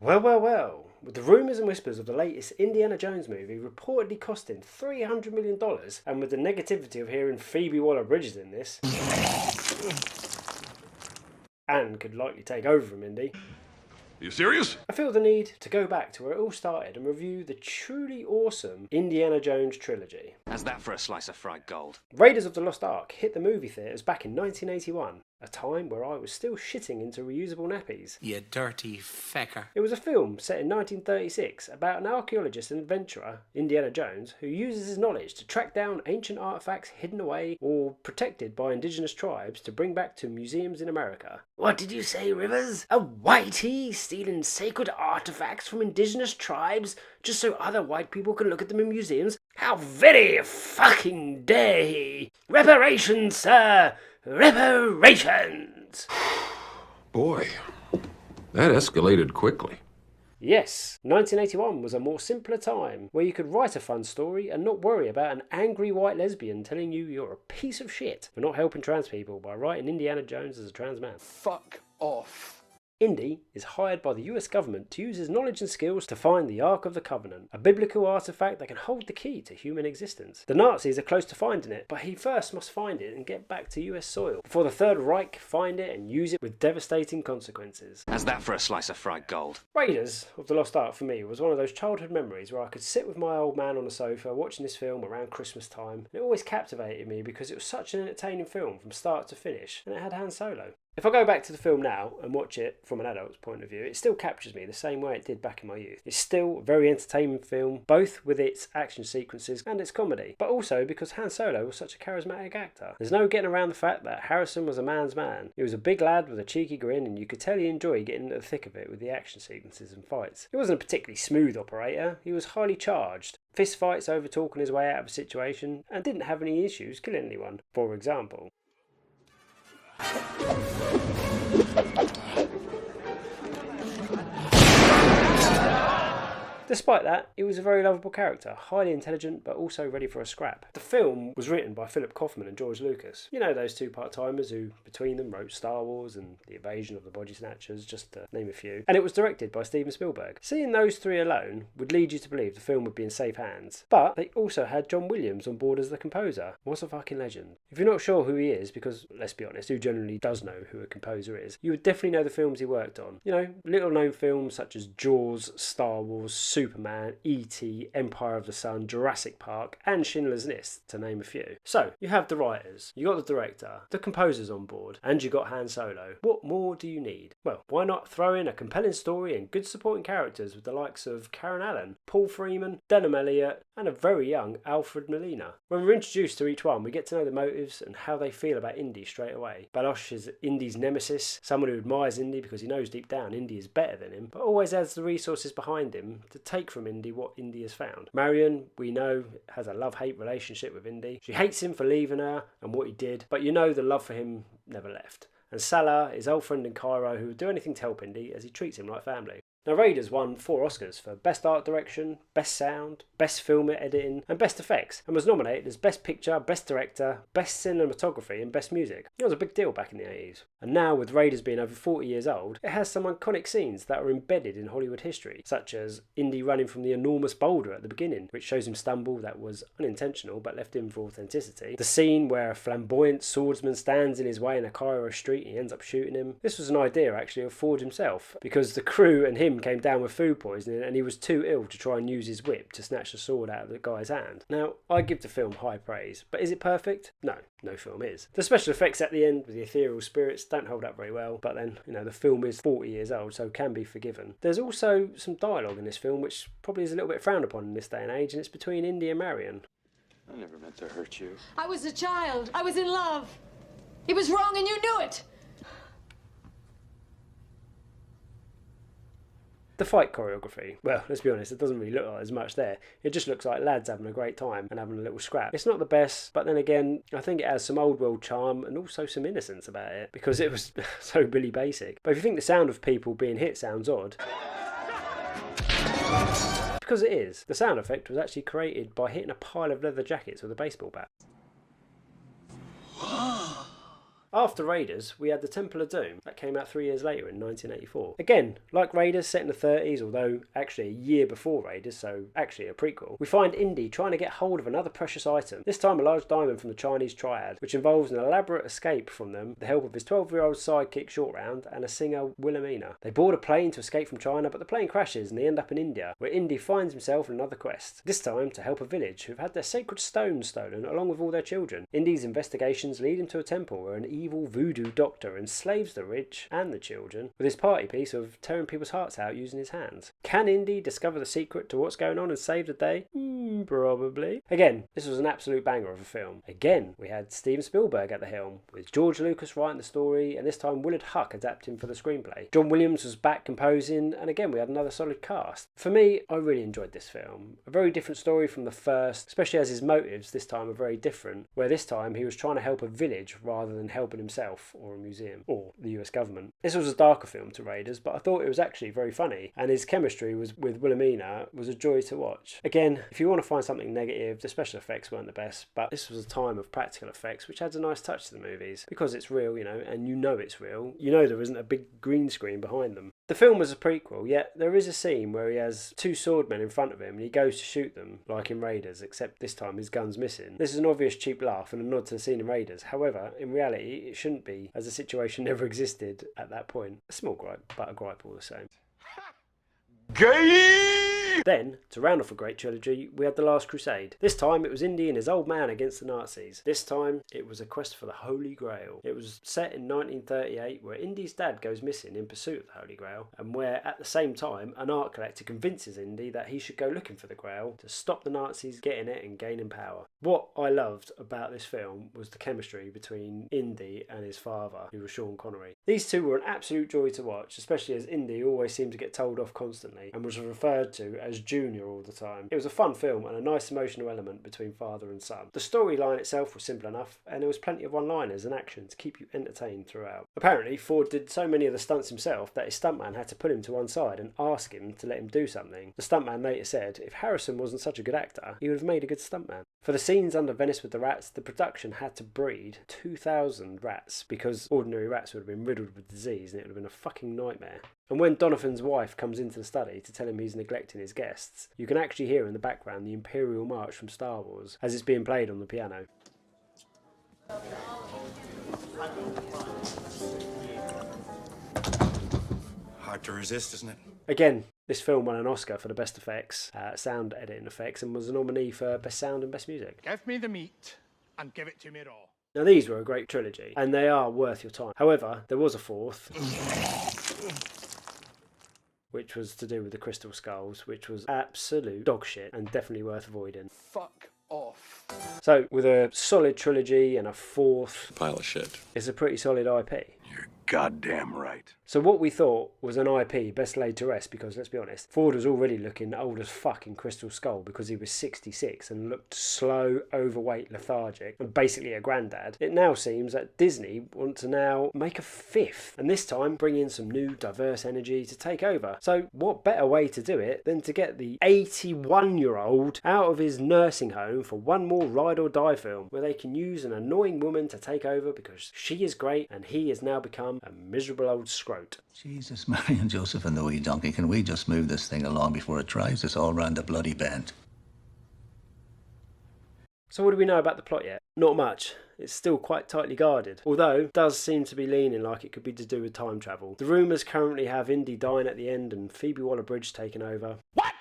Well, well, well. With the rumours and whispers of the latest Indiana Jones movie reportedly costing $300 million, and with the negativity of hearing Phoebe Waller-Bridges in this, and could likely take over from Indy. Are you serious? I feel the need to go back to where it all started and review the truly awesome Indiana Jones trilogy. How's that for a slice of fried gold? Raiders of the Lost Ark hit the movie theatres back in 1981, a time where I was still shitting into reusable nappies. You dirty fecker. It was a film set in 1936 about an archaeologist and adventurer, Indiana Jones, who uses his knowledge to track down ancient artefacts hidden away or protected by indigenous tribes to bring back to museums in America. What did you say, Rivers? A whitey stealing sacred artefacts from indigenous tribes just so other white people can look at them in museums? How very fucking dare he! Reparations, sir! Reparations! Boy, that escalated quickly. Yes, 1981 was a more simpler time where you could write a fun story and not worry about an angry white lesbian telling you you're a piece of shit for not helping trans people by writing Indiana Jones as a trans man. Fuck off. Indy is hired by the US government to use his knowledge and skills to find the Ark of the Covenant, a biblical artifact that can hold the key to human existence. The Nazis are close to finding it, but he first must find it and get back to US soil, before the Third Reich find it and use it with devastating consequences. How's that for a slice of fried gold? Raiders of the Lost Ark for me was one of those childhood memories where I could sit with my old man on the sofa watching this film around Christmas time. It always captivated me because it was such an entertaining film from start to finish, and it had Han Solo. If I go back to the film now and watch it from an adult's point of view, it still captures me the same way it did back in my youth. It's still a very entertaining film, both with its action sequences and its comedy, but also because Han Solo was such a charismatic actor. There's no getting around the fact that Harrison was a man's man. He was a big lad with a cheeky grin, and you could tell he enjoyed getting into the thick of it with the action sequences and fights. He wasn't a particularly smooth operator, he was highly charged. Fist fights over talking his way out of a situation, and didn't have any issues killing anyone, for example. Despite that, he was a very lovable character, highly intelligent but also ready for a scrap. The film was written by Philip Kaufman and George Lucas. You know, those two part-timers who, between them, wrote Star Wars and The Invasion of the Body Snatchers, just to name a few. And it was directed by Steven Spielberg. Seeing those three alone would lead you to believe the film would be in safe hands. But they also had John Williams on board as the composer. What's a fucking legend? If you're not sure who he is, because, let's be honest, who generally does know who a composer is, you would definitely know the films he worked on. You know, little-known films such as Jaws, Star Wars, Superman, E.T., Empire of the Sun, Jurassic Park, and Schindler's List, to name a few. So, you have the writers, you got the director, the composers on board, and you got Han Solo. What more do you need? Well, why not throw in a compelling story and good supporting characters with the likes of Karen Allen, Paul Freeman, Denham Elliott, and a very young Alfred Molina. When we're introduced to each one, we get to know the motives and how they feel about Indy straight away. Balosh is Indy's nemesis, someone who admires Indy because he knows deep down Indy is better than him, but always has the resources behind him to take from Indy what Indy has found. Marion, we know, has a love-hate relationship with Indy. She hates him for leaving her and what he did, but you know the love for him never left. And Salah, his old friend in Cairo, who would do anything to help Indy as he treats him like family. Now, Raiders won 4 Oscars for Best Art Direction, Best Sound, Best Film Editing, and Best Effects, and was nominated as Best Picture, Best Director, Best Cinematography, and Best Music. It was a big deal back in the 80s. And now, with Raiders being over 40 years old, it has some iconic scenes that are embedded in Hollywood history, such as Indy running from the enormous boulder at the beginning, which shows him stumble that was unintentional but left him for authenticity. The scene where a flamboyant swordsman stands in his way in a Cairo street and he ends up shooting him. This was an idea, actually, of Ford himself, because the crew and him came down with food poisoning and he was too ill to try and use his whip to snatch the sword out of the guy's hand. Now, I give the film high praise, but is it perfect? No, no film is. The special effects at the end with the ethereal spirits don't hold up very well, but then, you know, the film is 40 years old, so can be forgiven. There's also some dialogue in this film which probably is a little bit frowned upon in this day and age, and it's between Indy and Marion. I never meant to hurt you. I was a child. I was in love. It was wrong and you knew it. The fight choreography, well, let's be honest, it doesn't really look like there's much there. It just looks like lads having a great time and having a little scrap. It's not the best, but then again, I think it has some old world charm and also some innocence about it, because it was so Billy Basic. But if you think the sound of people being hit sounds odd, because it is. The sound effect was actually created by hitting a pile of leather jackets with a baseball bat. After Raiders, we had The Temple of Doom. That came out 3 years later in 1984. Again, like Raiders, set in the 30s, although actually a year before Raiders, so actually a prequel, we find Indy trying to get hold of another precious item, this time a large diamond from the Chinese triad, which involves an elaborate escape from them with the help of his 12-year-old sidekick Short Round and a singer Wilhelmina. They board a plane to escape from China, but the plane crashes and they end up in India, where Indy finds himself in another quest, this time to help a village who've had their sacred stones stolen along with all their children. Indy's investigations lead him to a temple where an evil voodoo doctor enslaves the rich and the children with his party piece of tearing people's hearts out using his hands. Can Indy discover the secret to what's going on and save the day? Probably. Again, this was an absolute banger of a film. Again, we had Steven Spielberg at the helm, with George Lucas writing the story, and this time Willard Huck adapting for the screenplay. John Williams was back composing, and again we had another solid cast. For me, I really enjoyed this film. A very different story from the first, especially as his motives this time are very different, where this time he was trying to help a village rather than helping himself or a museum or the US government. This was a darker film to Raiders, but I thought it was actually very funny, and his chemistry with Wilhelmina was a joy to watch. Again, if you want to find something negative, the special effects weren't the best, but this was a time of practical effects which adds a nice touch to the movies, because it's real, and you know it's real. You know there isn't a big green screen behind them. The film was a prequel, yet there is a scene where he has two swordmen in front of him and he goes to shoot them, like in Raiders, except this time his gun's missing. This is an obvious cheap laugh and a nod to the scene in Raiders. However, in reality, it shouldn't be, as the situation never existed at that point. A small gripe, but a gripe all the same. Gay! Then, to round off a great trilogy, we had The Last Crusade. This time it was Indy and his old man against the Nazis. This time it was a quest for the Holy Grail. It was set in 1938, where Indy's dad goes missing in pursuit of the Holy Grail, and where at the same time an art collector convinces Indy that he should go looking for the Grail to stop the Nazis getting it and gaining power. What I loved about this film was the chemistry between Indy and his father, who was Sean Connery. These two were an absolute joy to watch, especially as Indy always seemed to get told off constantly and was referred to as Junior all the time. It was a fun film and a nice emotional element between father and son. The storyline itself was simple enough, and there was plenty of one-liners and action to keep you entertained throughout. Apparently, Ford did so many of the stunts himself that his stuntman had to put him to one side and ask him to let him do something. The stuntman later said if Harrison wasn't such a good actor, he would have made a good stuntman. For the scenes under Venice with the rats, the production had to breed 2,000 rats because ordinary rats would have been riddled with disease and it would have been a fucking nightmare. And when Donovan's wife comes into the study to tell him he's neglecting his guests, you can actually hear in the background the Imperial March from Star Wars as it's being played on the piano. Hard to resist, isn't it? Again, this film won an Oscar for the best effects, sound editing effects, and was a nominee for best sound and best music. Give me the meat and give it to me raw. Now these were a great trilogy, and they are worth your time. However, there was a fourth, which was to do with the Crystal Skulls, which was absolute dog shit and definitely worth avoiding. Fuck off. So, with a solid trilogy and a fourth, Pile of shit. it's a pretty solid IP. You're goddamn right. So what we thought was an IP best laid to rest, because let's be honest, Ford was already looking old as fuck in Crystal Skull because he was 66 and looked slow, overweight, lethargic, and basically a granddad. It now seems that Disney want to now make a fifth, and this time bring in some new diverse energy to take over. So what better way to do it than to get the 81-year-old out of his nursing home for one more ride or die film where they can use an annoying woman to take over because she is great and he has now become a miserable old scrote. Jesus, Mary and Joseph and the wee donkey, can we just move this thing along before it drives us all round the bloody bend? So what do we know about the plot yet? Not much. It's still quite tightly guarded, although it does seem to be leaning like it could be to do with time travel. The rumours currently have Indy dying at the end and Phoebe Waller-Bridge taking over. What?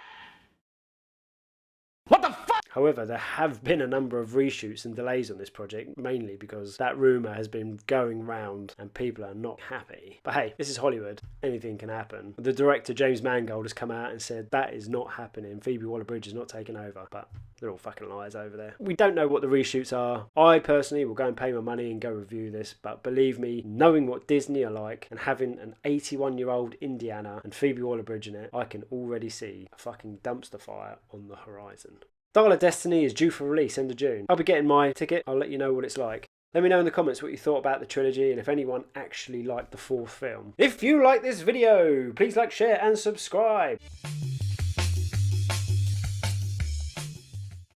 What the fuck? However, there have been a number of reshoots and delays on this project, mainly because that rumour has been going round and people are not happy. But hey, this is Hollywood. Anything can happen. The director, James Mangold, has come out and said that is not happening. Phoebe Waller-Bridge is not taking over. But they're all fucking liars over there. We don't know what the reshoots are. I personally will go and pay my money and go review this. But believe me, knowing what Disney are like and having an 81-year-old Indiana and Phoebe Waller-Bridge in it, I can already see a fucking dumpster fire on the horizon. Dial of Destiny is due for release end of June. I'll be getting my ticket. I'll let you know what it's like. Let me know in the comments what you thought about the trilogy and if anyone actually liked the fourth film. If you like this video, please like, share and subscribe.